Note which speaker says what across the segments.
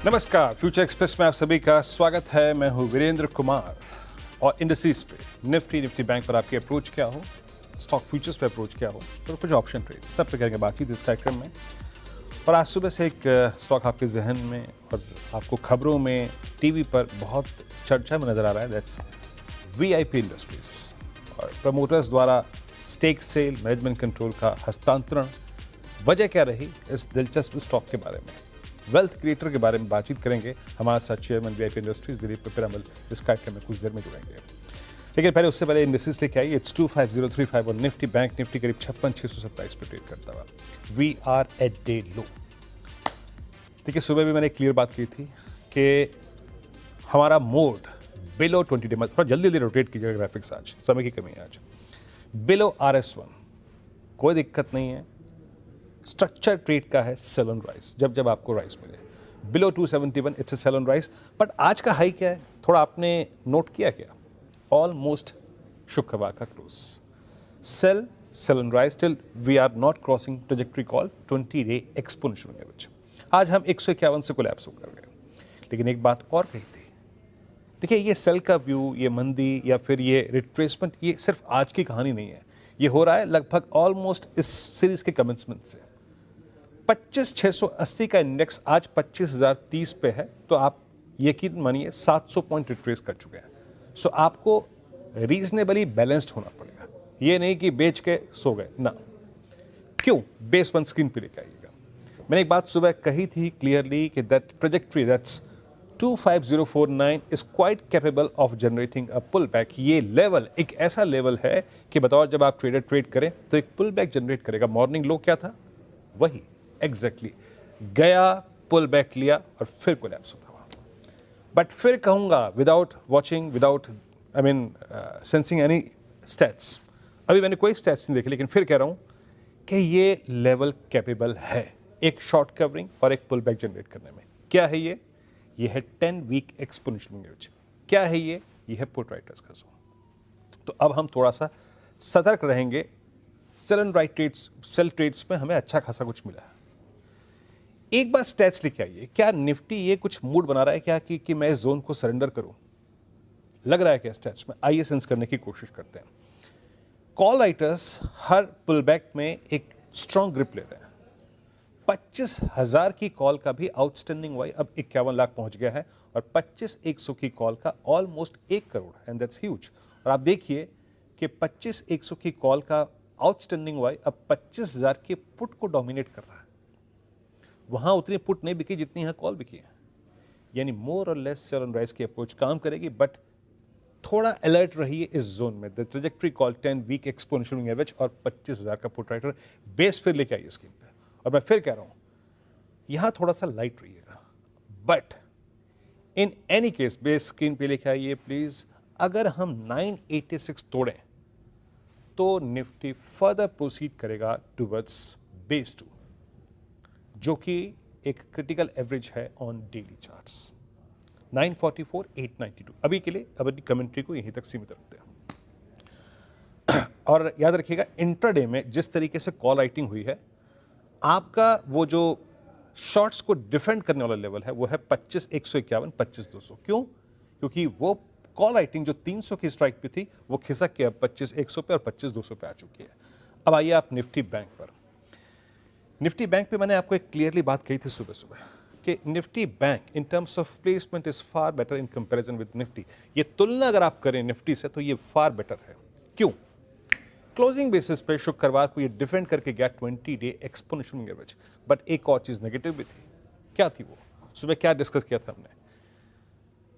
Speaker 1: नमस्कार, future express में आप सभी का स्वागत है। मैं हूं वीरेंद्र कुमार और इंडस्ट्रीज पे निफ्टी बैंक पर आपकी अप्रोच क्या हो, स्टॉक फ्यूचर्स पे अप्रोच क्या हो, तो कुछ ऑप्शन ट्रेड सब पे करेंगे बातचीत इस कार्यक्रम में। और आज सुबह से एक स्टॉक आपके जहन में और आपको खबरों में, टीवी पर बहुत चर्चा में नजर आ रहा है, दैट्स वीआईपी इंडस्ट्रीज। और प्रमोटर्स द्वारा स्टेक सेल, मैनेजमेंट कंट्रोल का हस्तांतरण, वजह क्या रही, इस दिलचस्प स्टॉक के बारे में, वेल्थ क्रिएटर के बारे में बातचीत करेंगे। हमारे साथ chairman VIP industries Dilip Piramal इस कार्यक्रम में कुछ देर में जुड़ेंगे। लेकिन पहले उससे पहले इंडस्ट्रीज लेके आई, इट्स 25035 और निफ्टी करीब 56,627 पर ट्रेड करता हुआ। We are at day low. देखिए, सुबह भी मैंने क्लियर बात की थी कि हमारा मोड बिलो 20 डे, थोड़ा जल्दी रोटेट कीजिएगा ग्राफिक्स, आज समय की कमी है। आज बिलो RS1 कोई दिक्कत नहीं है, स्ट्रक्चर ट्रेड का है सेल ऑन राइज, जब जब आपको राइज मिले। Below 271 it's a sell on rise. But आज का हाई क्या है, थोड़ा आपने नोट किया क्या? ऑलमोस्ट शुक्रवार का close, sell on rise till we are not crossing trajectory call 20 day exponential average. आज हम 151 से कोलैप्स होकर गए। लेकिन एक बात और कही थी, देखिए ये सेल का व्यू, ये मंदी या फिर ये रिट्रेसमेंट, ये सिर्फ आज की कहानी नहीं है। ये हो रहा है लगभग ऑलमोस्ट इस सीरीज के कमेंसमेंट से। 25,680 का इंडेक्स आज 25,030 पे है, तो आप यकीन मानिए 700 पॉइंट रिट्रेस कर चुके हैं। सो आपको रीजनेबली बैलेंस्ड होना पड़ेगा, ये नहीं कि बेच के सो गए ना। क्यों? बेस वन स्क्रीन पे लेके आइएगा। मैंने एक बात सुबह कही थी क्लियरली कि that trajectory, that's 25049 is quite capable of generating a pull back. ये लेवल एक ऐसा लेवल है कि बतौर जब आप ट्रेड करें तो एक पुल बैक जनरेट करेगा। मॉर्निंग लो क्या था, वही एग्जैक्टली गया, पुल बैक लिया और फिर कोलैप्स होता हुआ। बट फिर कहूंगा without watching, without sensing any stats, अभी मैंने कोई स्टैट्स नहीं देखे, लेकिन फिर कह रहा हूं कि ये लेवल कैपेबल है एक शॉर्ट कवरिंग और एक पुल बैक जनरेट करने में। क्या है ये? ये है 10 वीक एक्सपोनेंशियल एवरेज। क्या है ये? ये है पुट राइटर्स का जोन। तो अब हम थोड़ा सा सतर्क रहेंगे। Sell and write trades, sell trades में हमें अच्छा खासा कुछ मिला है। एक बार स्टैट्स लेके आइए। क्या निफ्टी ये कुछ मूड बना रहा है क्या कि मैं इस जोन को सरेंडर करूं? लग रहा है क्या स्टैट्स में? आइए सेंस करने की कोशिश करते हैं। कॉल राइटर्स हर पुल बैक में एक स्ट्रॉन्ग ग्रिप ले रहे हैं। 25,000 की कॉल का भी आउटस्टैंडिंग वाई अब 51 लाख पहुंच गया है और 25,100 की कॉल का almost 1 crore, and that's huge. और आप देखिए कि 25,100 की कॉल का आउटस्टैंडिंग वाई अब 25,000 के पुट को डोमिनेट कर रहा है। वहां उतनी पुट नहीं बिकी जितनी यहां कॉल बिकी है। यानी मोर और लेस सेल ऑन राइज की अप्रोच काम करेगी, बट थोड़ा अलर्ट रहिए इस जोन में। The trajectory call 10 week exponential average और 25,000 का पुट राइटर बेस फिर लेके आइए स्क्रीन पे। और मैं फिर कह रहा हूं, यहां थोड़ा सा लाइट रहिएगा, but in any case base screen पे लेके आइए प्लीज। अगर हम 986 तोड़ें तो निफ्टी फर्दर प्रोसीड करेगा टुवर्ड्स बेस 2, जो कि एक क्रिटिकल एवरेज है ऑन डेली चार्ट्स, 944,892। अभी के लिए अब अपनी कमेंट्री को यहीं तक सीमित रखते हैं। और याद रखिएगा, इंट्राडे में जिस तरीके से कॉल राइटिंग हुई है, आपका वो जो शॉर्ट्स को डिफेंड करने वाला लेवल है वो है 25,151, 25,200। क्यों? क्योंकि वो कॉल राइटिंग जो 300 की स्ट्राइक पे थी वो खिसक के अब 25,100 पे और 25,200 पे आ चुकी है। अब आइए आप निफ्टी बैंक पर। निफ्टी बैंक पे मैंने आपको एक क्लियरली बात कही थी सुबह सुबह कि Nifty bank in terms of placement is far better in comparison with Nifty. ये तुलना अगर आप करें निफ्टी से तो ये फार बेटर है। क्यों? क्लोजिंग बेसिस पे शुक्रवार को ये डिफेंड करके गया 20 डे एक्सपोनेंशियल एवरेज, बट एक और चीज नेगेटिव भी थी। क्या थी वो? सुबह क्या डिस्कस किया था हमने?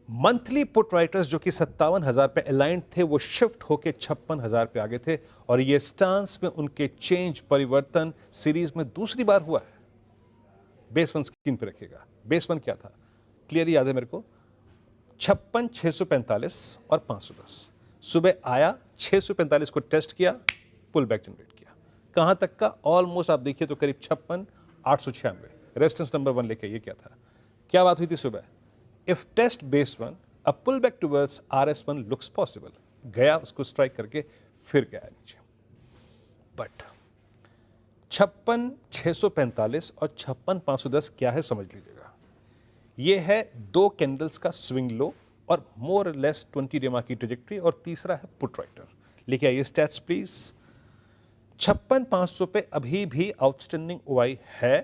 Speaker 1: मंथली पुट राइटर्स जो कि 57,000 पे अलाइंड थे, वो शिफ्ट होके 56,000 पे आगे थे। और ये स्टांस में उनके चेंज, परिवर्तन सीरीज में दूसरी बार हुआ है। बेस वन स्क्रीन पे रखिएगा। बेस वन क्या था? क्लियरली याद है मेरे को, 56,645 और 510। सुबह आया, 645 को टेस्ट किया, पुल बैक जनरेट किया। कहां तक का? ऑलमोस्ट आप देखिए तो करीब 56,896। रेजिस्टेंस नंबर 1 लेके ये क्या था? क्या बात हुई थी सुबह? If test base one, a pull back towards RS1 looks possible. गया, उसको स्ट्राइक करके फिर गया नीचे। बट 56,645 और 56,510 क्या है समझ लीजिएगा। ये है 2 कैंडल्स का स्विंग लो और मोर और लेस 20 डेमा की ट्रेजेक्ट्री, और तीसरा है पुट राइटर। लेके आइए स्टैट्स प्लीज। 56,500 पे अभी भी आउटस्टैंडिंग ओआई है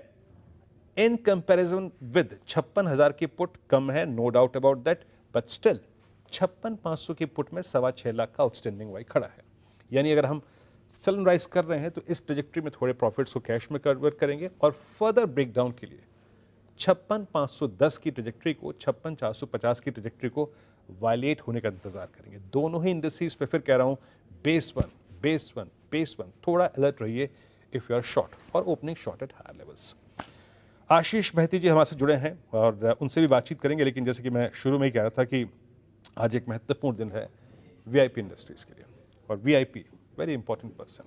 Speaker 1: इन कंपैरिजन विद 56,000 की पुट कम है, no doubt about that, but still 56,500 की पुट में 6.25 लाख का आउटस्टैंडिंग ओआई खड़ा है। यानी अगर हम सनराइज कर रहे हैं तो इस ट्रेजेक्ट्री में थोड़े प्रॉफिट्स को कैश में कन्वर्ट करेंगे, और फर्दर ब्रेकडाउन के लिए 56,510 की ट्रेजेक्ट्री को 56,450 की ट्रेजेक्ट्री को वायलेट होने का इंतजार करेंगे। दोनों ही इंडस्ट्रीज पे फिर कह रहा हूं, बेस वन थोड़ा अलर्ट रहिए इफ यू आर शॉर्ट और opening short at higher levels. Ashish Mahati ji हमारे से जुड़े हैं और उनसे भी बातचीत करेंगे, लेकिन जैसे कि मैं शुरू में ही कह रहा था कि आज एक महत्वपूर्ण दिन है वीआईपी इंडस्ट्रीज के लिए, और वीआईपी वेरी इंपॉर्टेंट पर्सन।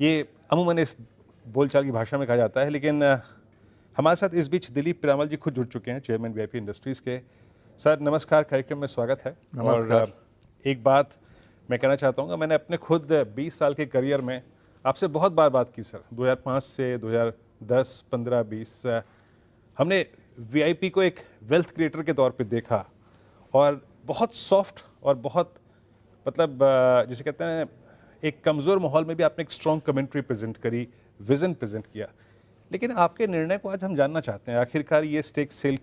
Speaker 1: ये अमूमन इस बोलचाल की भाषा में कहा जाता है, लेकिन हमारे साथ इस बीच दिलीप पिरामल जी खुद जुड़ चुके हैं, चेयरमैन वीआईपी इंडस्ट्रीज के। सर नमस्कार, कार्यक्रम में स्वागत है।
Speaker 2: नमस्कार।
Speaker 1: और एक बात मैं कहना चाहता हूँ, मैंने अपने खुद 20 साल के करियर में आपसे बहुत बार बात की सर, 2005 से 2010, 15, 20 हमने वीआईपी को एक वेल्थ क्रिएटर के तौर पे देखा, और बहुत सॉफ्ट और बहुत मतलब जिसे कहते हैं एक कमज़ोर माहौल में भी आपने एक स्ट्रॉन्ग कमेंट्री प्रेजेंट करी, विजन प्रेजेंट किया। लेकिन आपके निर्णय को आज हम जानना चाहते हैं, आखिरकार ये स्टेक सेल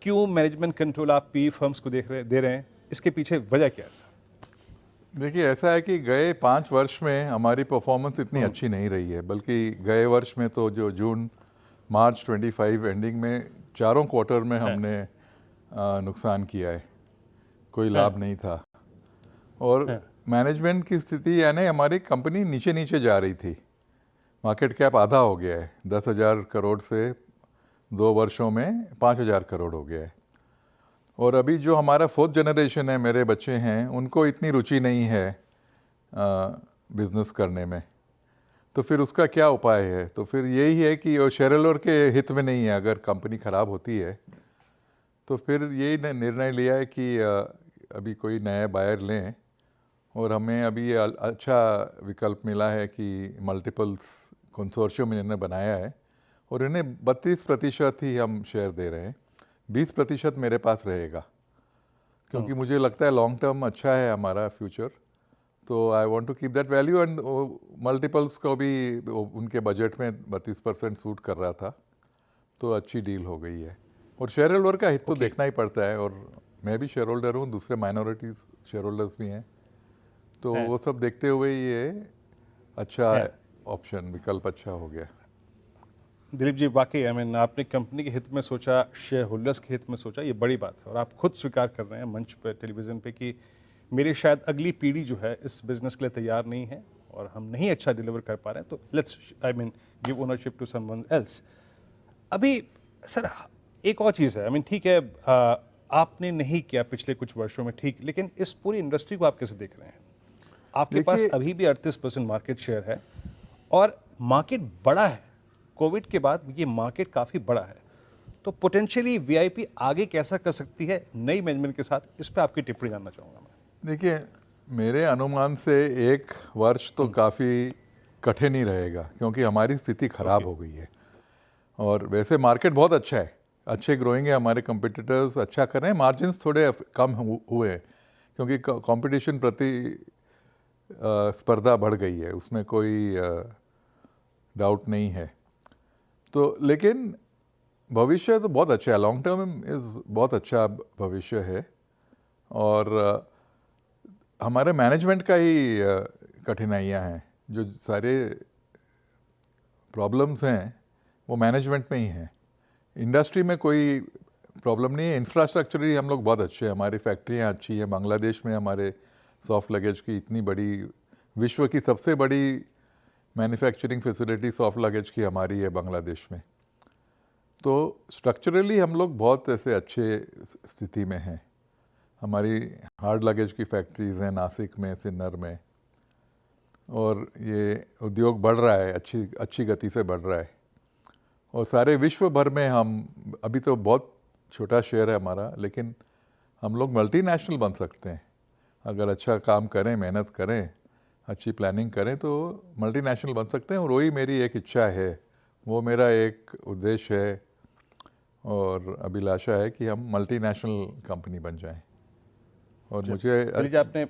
Speaker 1: क्यों मैनेजमेंट कंट्रोल आप पी फर्म्स को दे रहे हैं, इसके पीछे वजह क्या है सर?
Speaker 2: देखिए, ऐसा है कि गए 5 वर्ष में हमारी परफॉर्मेंस इतनी अच्छी नहीं रही है, बल्कि गए वर्ष में तो जो जून मार्च 25 एंडिंग में चारों क्वार्टर में हमने नुकसान किया है, कोई लाभ नहीं था। और मैनेजमेंट की स्थिति यानी हमारी कंपनी नीचे नीचे जा रही थी, मार्केट कैप आधा हो गया है, 10,000 करोड़ से 2 वर्षों में 5,000 करोड़ हो गया है। और अभी जो हमारा 4th जनरेशन है, मेरे बच्चे हैं, उनको इतनी रुचि नहीं है बिजनेस करने में, तो फिर उसका क्या उपाय है? तो फिर यही है कि वो शेयर होल्डर के हित में नहीं है। अगर कंपनी ख़राब होती है तो फिर यही निर्णय लिया है कि अभी कोई नया बायर लें, और हमें अभी अच्छा विकल्प मिला है कि मल्टीपल्स कंसोर्शियम इन्होंने बनाया है, और इन्हें 32% ही हम शेयर दे रहे हैं, 20% मेरे पास रहेगा, क्योंकि मुझे लगता है लॉन्ग टर्म अच्छा है हमारा फ्यूचर, तो I want to keep that value. And multiples को भी उनके बजट में 32% सूट कर रहा था, तो अच्छी डील हो गई है। और शेयर होल्डर का हित तो देखना ही पड़ता है, और मैं भी शेयर होल्डर हूँ, दूसरे माइनॉरिटीज शेयर होल्डर्स भी हैं, तो वो सब देखते हुए ये अच्छा ऑप्शन विकल्प अच्छा हो गया।
Speaker 1: दिलीप जी, वाकई आपने कंपनी के हित में सोचा, शेयर होल्डर्स के हित में सोचा, ये बड़ी बात है। और आप खुद स्वीकार कर रहे हैं मंच पर, टेलीविज़न पे, कि मेरी शायद अगली पीढ़ी जो है इस बिज़नेस के लिए तैयार नहीं है और हम नहीं अच्छा डिलीवर कर पा रहे हैं, तो let's give ownership to someone else. अभी सर एक और चीज़ है, ठीक है, आपने नहीं किया पिछले कुछ वर्षों में, ठीक, लेकिन इस पूरी इंडस्ट्री को आप कैसे देख रहे हैं? आपके पास अभी भी 38% मार्केट शेयर है, और मार्केट बड़ा है, कोविड के बाद ये मार्केट काफ़ी बड़ा है, तो पोटेंशियली वीआईपी आगे कैसा कर सकती है नई मैनेजमेंट के साथ, इस पे आपकी टिप्पणी जानना चाहूँगा मैं।
Speaker 2: देखिए, मेरे अनुमान से 1 वर्ष तो काफ़ी कठिन ही रहेगा, क्योंकि हमारी स्थिति खराब हो गई है। और वैसे मार्केट बहुत अच्छा है, अच्छे ग्रोइंग है, हमारे कंपटीटर्स अच्छा कर रहे हैं, मार्जिन्स थोड़े कम हुए हैं, क्योंकि कंपटीशन प्रति स्पर्धा बढ़ गई है, उसमें कोई डाउट नहीं है। तो लेकिन भविष्य तो बहुत अच्छा है, लॉन्ग टर्म इज़ बहुत अच्छा भविष्य है, और हमारे मैनेजमेंट का ही कठिनाइयाँ हैं, जो सारे प्रॉब्लम्स हैं वो मैनेजमेंट में ही हैं। इंडस्ट्री में कोई प्रॉब्लम नहीं है, इंफ्रास्ट्रक्चरली हम लोग बहुत अच्छे हैं, हमारी फैक्ट्रियाँ अच्छी हैं, बांग्लादेश में हमारे सॉफ्ट लगेज की इतनी बड़ी, विश्व की सबसे बड़ी मैन्युफैक्चरिंग फैसिलिटी सॉफ्ट लगेज की हमारी है बांग्लादेश में। तो स्ट्रक्चरली हम लोग बहुत ऐसे अच्छे स्थिति में हैं। हमारी हार्ड लगेज की फैक्ट्रीज़ हैं नासिक में, सिन्नर में, और ये उद्योग बढ़ रहा है, अच्छी गति से बढ़ रहा है, और सारे विश्व भर में हम, अभी तो बहुत छोटा शेयर है हमारा, लेकिन हम लोग मल्टीनेशनल बन सकते हैं अगर अच्छा काम करें, मेहनत करें, अच्छी प्लानिंग करें, तो मल्टीनेशनल बन सकते हैं। और वही मेरी एक इच्छा है, वो मेरा एक उद्देश्य है, और अभिलाषा है कि हम मल्टीनेशनल कंपनी बन जाएं। और मुझे
Speaker 1: चलिए, आपने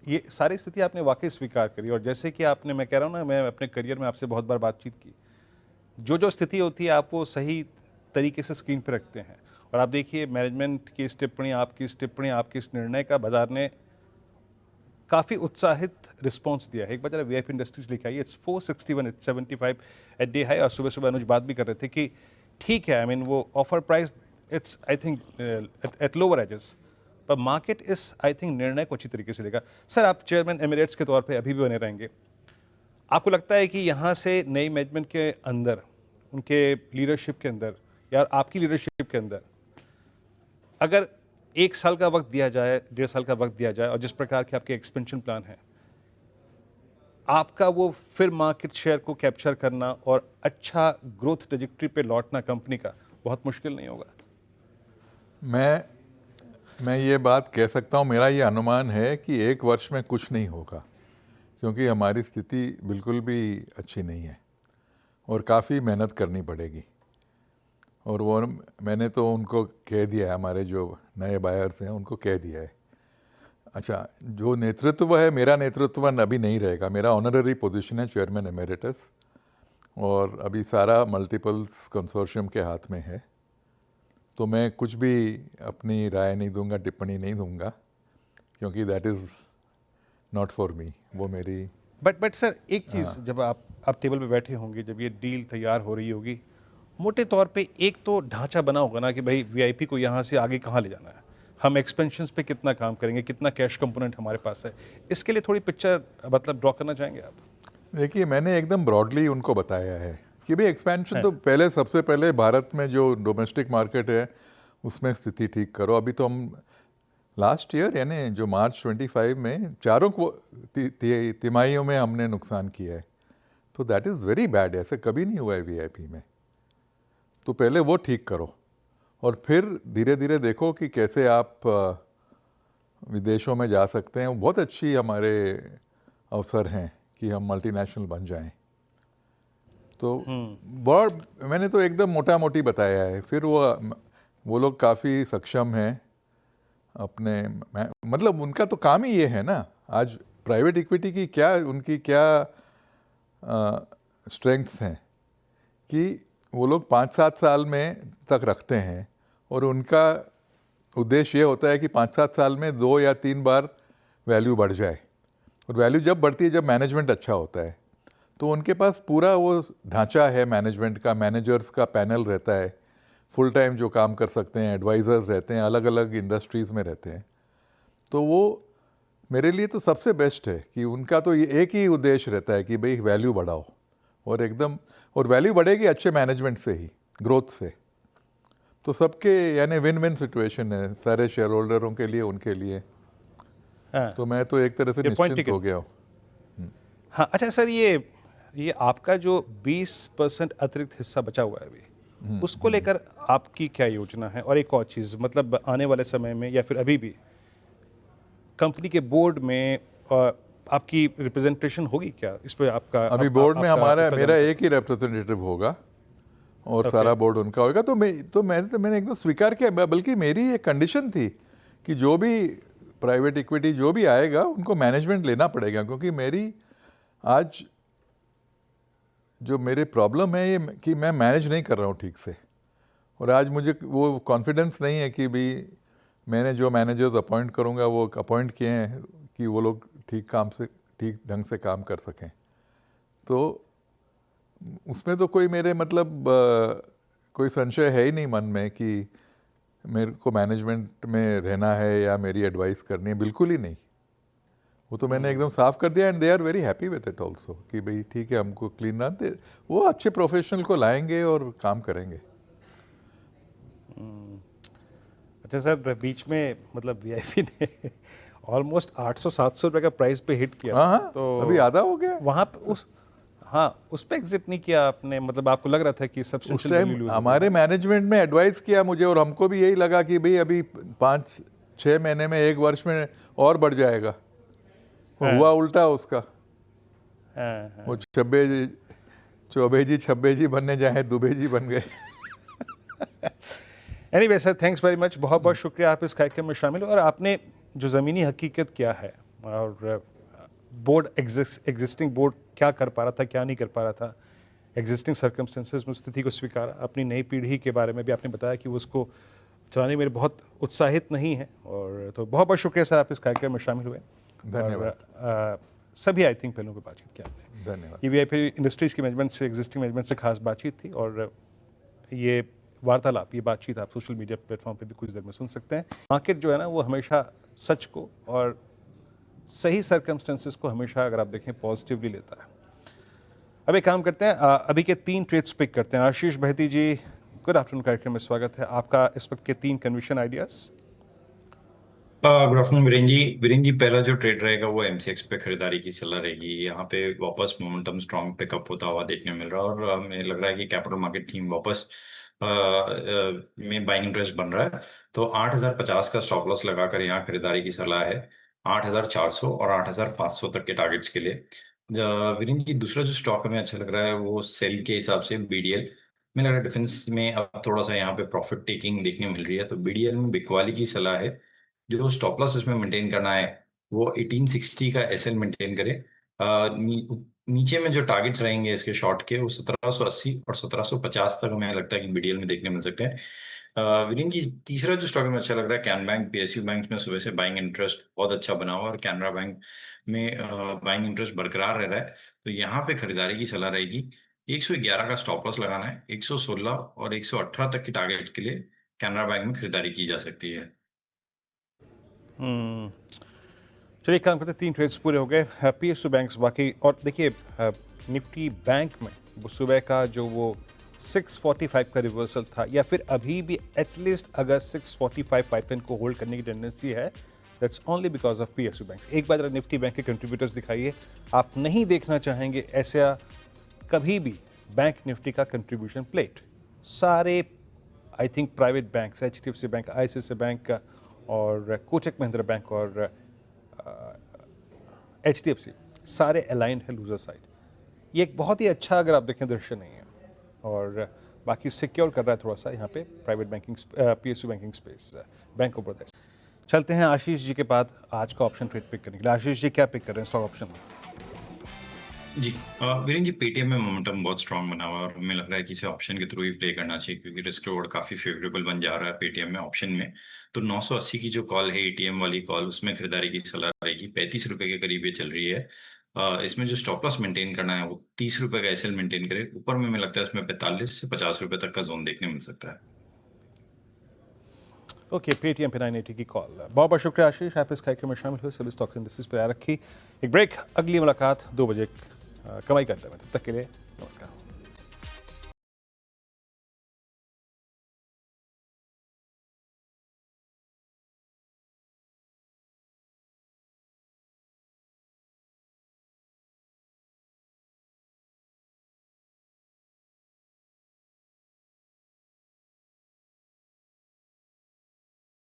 Speaker 1: ये सारी स्थिति आपने वाकई स्वीकार करी, और जैसे कि आपने, मैं कह रहा हूँ ना, मैं अपने करियर में आपसे बहुत बार बातचीत की, जो जो स्थिति होती है आप वो सही तरीके से स्क्रीन पर रखते हैं। और आप देखिए, मैनेजमेंट की इस टिप्पणी, आपकी इस टिप्पणी, आपके इस निर्णय का बाजार ने काफ़ी उत्साहित रिस्पांस दिया है। एक बार जरा वीआईपी इंडस्ट्रीज लिखा है, it's 461, it's 75 at day high. और सुबह सुबह अनुज बात भी कर रहे थे कि ठीक है, आई मीन वो offer price it's I think at lower edges, पर मार्केट इस आई थिंक निर्णय को अच्छी तरीके से लेगा। सर, आप चेयरमैन एमिरेट्स के तौर पे अभी भी बने रहेंगे। आपको लगता है कि यहाँ से नई मैनेजमेंट के अंदर, उनके लीडरशिप के अंदर या आपकी लीडरशिप के अंदर, अगर 1 साल का वक्त दिया जाए, 1.5 साल का वक्त दिया जाए, और जिस प्रकार के आपके एक्सपेंशन प्लान हैं, आपका वो फिर मार्केट शेयर को कैप्चर करना और अच्छा ग्रोथ ट्रेजेक्टरी पे लौटना कंपनी का बहुत मुश्किल नहीं होगा?
Speaker 2: मैं ये बात कह सकता हूँ, मेरा ये अनुमान है कि 1 वर्ष में कुछ नहीं होगा, क्योंकि हमारी स्थिति बिल्कुल भी अच्छी नहीं है और काफ़ी मेहनत करनी पड़ेगी। और वो मैंने तो उनको कह दिया है, हमारे जो नए बायर्स हैं उनको कह दिया है। अच्छा, जो नेतृत्व है, मेरा नेतृत्व अभी नहीं रहेगा, मेरा ऑनररी पोजीशन है चेयरमैन एमेरिटस, और अभी सारा मल्टीपल्स कंसोर्शियम के हाथ में है। तो मैं कुछ भी अपनी राय नहीं दूंगा, टिप्पणी नहीं दूंगा, क्योंकि that is not for me. वो मेरी
Speaker 1: बट सर, एक चीज़, जब आप टेबल पे बैठे होंगे, जब ये डील तैयार हो रही होगी, मोटे तौर पे एक तो ढांचा बना होगा ना कि भाई वीआईपी को यहाँ से आगे कहाँ ले जाना है, हम एक्सपेंशंस पे कितना काम करेंगे, कितना कैश कंपोनेंट हमारे पास है। इसके लिए थोड़ी पिक्चर मतलब ड्रॉ करना चाहेंगे आप?
Speaker 2: देखिए, मैंने एकदम ब्रॉडली उनको बताया है कि भाई एक्सपेंशन तो पहले, सबसे पहले भारत में जो डोमेस्टिक मार्केट है उसमें स्थिति ठीक करो। अभी तो हम लास्ट ईयर, यानी जो मार्च 25 में चारों को तिमाहियों में हमने नुकसान किया है, तो दैट इज़ वेरी बैड। ऐसे कभी नहीं हुआ है वीआईपी में। तो पहले वो ठीक करो और फिर धीरे धीरे देखो कि कैसे आप विदेशों में जा सकते हैं। वो बहुत अच्छी हमारे अवसर हैं कि हम मल्टीनेशनल बन जाएं। तो बहुत, मैंने तो एकदम मोटा मोटी बताया है। फिर वो लोग काफ़ी सक्षम हैं अपने, मतलब उनका तो काम ही ये है ना। आज प्राइवेट इक्विटी की क्या, उनकी क्या स्ट्रेंथ्स हैं कि वो लोग 5-7 साल में तक रखते हैं, और उनका उद्देश्य ये होता है कि 5-7 साल में 2 या 3 बार वैल्यू बढ़ जाए। और वैल्यू जब बढ़ती है जब मैनेजमेंट अच्छा होता है। तो उनके पास पूरा वो ढांचा है मैनेजमेंट का, मैनेजर्स का पैनल रहता है, फुल टाइम जो काम कर सकते हैं, एडवाइज़र्स रहते हैं, अलग अलग इंडस्ट्रीज़ में रहते हैं। तो वो मेरे लिए तो सबसे बेस्ट है कि उनका तो ये एक ही उद्देश्य रहता है कि भाई वैल्यू बढ़ाओ, और एकदम, और वैल्यू बढ़ेगी अच्छे मैनेजमेंट से ही, ग्रोथ से। तो सबके यानी विन विन सिचुएशन है, सारे शेयर होल्डरों के लिए, उनके लिए।
Speaker 1: हाँ।
Speaker 2: तो मैं तो एक तरह से निश्चिंत हो गया हूँ।
Speaker 1: हाँ, अच्छा सर, ये आपका जो 20% अतिरिक्त हिस्सा बचा हुआ है अभी, उसको लेकर आपकी क्या योजना है? और एक और चीज़, मतलब आने वाले समय में या फिर अभी भी कंपनी के बोर्ड में आपकी रिप्रेजेंटेशन होगी क्या इस पे? आपका
Speaker 2: अभी बोर्ड में हमारा, मेरा एक ही रिप्रेजेंटेटिव होगा और सारा बोर्ड उनका होगा। तो मैंने एकदम स्वीकार किया। बल्कि मेरी एक कंडीशन थी कि जो भी प्राइवेट इक्विटी जो भी आएगा उनको मैनेजमेंट लेना पड़ेगा, क्योंकि मेरी आज जो मेरे प्रॉब्लम है ये कि मैं मैनेज नहीं कर रहा हूँ ठीक से। और आज मुझे वो कॉन्फिडेंस नहीं है कि भाई मैंने जो मैनेजर्स अपॉइंट करूँगा वो अपॉइंट किए हैं कि वो लोग ठीक ढंग से काम कर सकें। तो उसमें तो कोई मेरे मतलब कोई संशय है ही नहीं मन में कि मेरे को मैनेजमेंट में रहना है या मेरी एडवाइस करनी है, बिल्कुल ही नहीं। वो तो मैंने एकदम साफ कर दिया, and they are very happy with it also कि भाई ठीक है, हमको क्लीन रन दे, वो अच्छे प्रोफेशनल को लाएंगे और काम करेंगे।
Speaker 1: अच्छा सर, बीच में मतलब वीआईपी ने ऑलमोस्ट 800-700 रुपये का प्राइस पे हिट किया।
Speaker 2: हाँ,
Speaker 1: तो
Speaker 2: अभी आधा हो गया
Speaker 1: वहाँ पे उस पे एग्जिट नहीं किया आपने? मतलब आपको लग रहा था कि
Speaker 2: उस
Speaker 1: सब्सटेंशियल
Speaker 2: टाइम
Speaker 1: वैल्यू लूज
Speaker 2: हमारे मैनेजमेंट में एडवाइस किया मुझे, और हमको भी यही लगा कि भाई अभी 5-6 महीने में, 1 वर्ष में और बढ़ जाएगा। हुआ उल्टा उसका। वो चौबे जी छब्बे जी बनने जाए दुबे जी बन गए।
Speaker 1: Anyway sir, thanks very much, बहुत बहुत शुक्रिया आप इस कार्यक्रम में शामिल हो और आपने जो ज़मीनी हकीकत क्या है और बोर्ड एग्जिस्टिंग बोर्ड क्या कर पा रहा था, क्या नहीं कर पा रहा था, एग्जिस्टिंग सर्कमस्टेंसेस में स्थिति को स्वीकारा, अपनी नई पीढ़ी के बारे में भी आपने बताया कि वो उसको चलाने में बहुत उत्साहित नहीं है। और तो बहुत बहुत शुक्रिया सर, आप इस कार्यक्रम में शामिल हुए।
Speaker 2: धन्यवाद।
Speaker 1: सभी आई थिंक पहलुओं पर बातचीत की आपने।
Speaker 2: धन्यवाद।
Speaker 1: ये वीआईपी इंडस्ट्रीज़ की मैनेजमेंट से, एग्जिस्टिंग मैनेजमेंट से खास बातचीत थी और ये वार्तालाप, ये बातचीत आप सोशल मीडिया प्लेटफॉर्म पे भी कुछ देर में सुन सकते हैं। मार्केट जो है ना वो हमेशा सच को और सही सर्कमस्टेंसेस को हमेशा अगर आप देखें पॉजिटिवली लेता है। अब एक काम करते हैं, अभी के 3 ट्रेड्स पिक करते हैं। आशीष बहती जी, गुड आफ्टरनून, कार्यक्रम में स्वागत है आपका। इस वक्त के 3 conviction ideas.
Speaker 3: Good afternoon Viren ji, पहला जो ट्रेड रहेगा वो एमसीएक्स पे खरीदारी की सलाह रहेगी। यहाँ पे वापस मोमेंटम स्ट्रॉन्ग पिकअप होता हुआ देखने मिल रहा है और हमें लग रहा है कि कैपिटल मार्केट थीम वापस में बाइंग इंटरेस्ट बन रहा है। तो 8050 का स्टॉप लॉस लगाकर यहाँ खरीदारी की सलाह है 8400 और 8500 तक के टारगेट्स के लिए। वीरेन जी, दूसरा जो स्टॉक हमें अच्छा लग रहा है वो सेल के हिसाब से बीडीएल में लग रहा है। डिफेंस में अब थोड़ा सा यहाँ पे प्रॉफिट टेकिंग देखने मिल रही है, तो बीडीएल में बिकवाली की सलाह है। जो स्टॉप लॉस इसमें मेंटेन करना है वो 1860 का एसएल मेंटेन करे। नीचे में जो टारगेट्स रहेंगे इसके शॉर्ट के वो 1780 और 1750 तक हमें लगता है कि बीडीएल में देखने मिल सकते हैं। विनीन जी, तीसरा जो स्टॉक में अच्छा लग रहा है कैन बैंक, पीएसयू बैंक में सुबह से बाइंग इंटरेस्ट बहुत अच्छा बना हुआ और कैनरा बैंक में बाइंग इंटरेस्ट बरकरार रह रहा है। तो यहाँ पे खरीदारी की सलाह रहेगी। 111 का स्टॉप लॉस लगाना है, 116 और 118 तक के टारगेट के लिए कैनरा बैंक में खरीदारी की जा सकती है।
Speaker 1: चलिए एक काम करते हैं, 3 ट्रेड्स पूरे हो गए। पीएसयू बैंक्स वाकई, और देखिए निफ्टी बैंक में वो सुबह का जो वो 645 का रिवर्सल था या फिर अभी भी एटलीस्ट अगर 645 पाइपलाइन को होल्ड करने की टेंडेंसी है, that's only because of PSU banks. एक बार निफ्टी बैंक के कंट्रीब्यूटर्स दिखाइए, आप नहीं देखना चाहेंगे ऐसा कभी भी बैंक निफ्टी का कंट्रीब्यूशन प्लेट। सारे I think private banks, HDFC bank, ICICI bank और कोटक महिंद्रा बैंक और एचडीएफसी सारे अलाइंड है लूजर साइड। ये एक बहुत ही अच्छा अगर आप देखें दृश्य नहीं है और बाकी सिक्योर कर रहा है थोड़ा सा यहाँ पे private banking, PSU banking space, bank of Baroda. चलते हैं आशीष जी के बाद आज का ऑप्शन ट्रेड पिक करने के लिए। आशीष जी क्या पिक कर रहे हैं स्टॉक ऑप्शन में?
Speaker 3: जी वीरेन जी, पेटीएम में मोमेंटम बहुत स्ट्रांग बना हुआ है और हमें लग रहा है कि इसे ऑप्शन के थ्रू ही प्ले करना चाहिए क्योंकि रिस्क रिवॉर्ड काफी फेवरेबल बन जा रहा है पेटीएम में ऑप्शन में। तो 980 की जो कॉल है एटीएम वाली कॉल, उसमें खरीदारी की सलाह रहेगी। 35 रुपए के करीब ये चल रही है। इसमें जो स्टॉप लॉस मेंटेन करना है वो 30 रुपए का एसएल मेंटेन करे। ऊपर में हमें लगता है उसमें 45 से 50 रुपए तक का जोन देखने मिल सकता है।
Speaker 1: ओके, पेटीएम पे 980 की कॉल। बहुत बहुत शुक्रिया आशीष, आप इस कार्यक्रम में शामिल हुए। सभी स्टॉक्स इंडस्ट्रीज पर आ रखी। एक ब्रेक, अगली मुलाकात 2 बजे कमाई करते हैं। तब तक के लिए नमस्कार।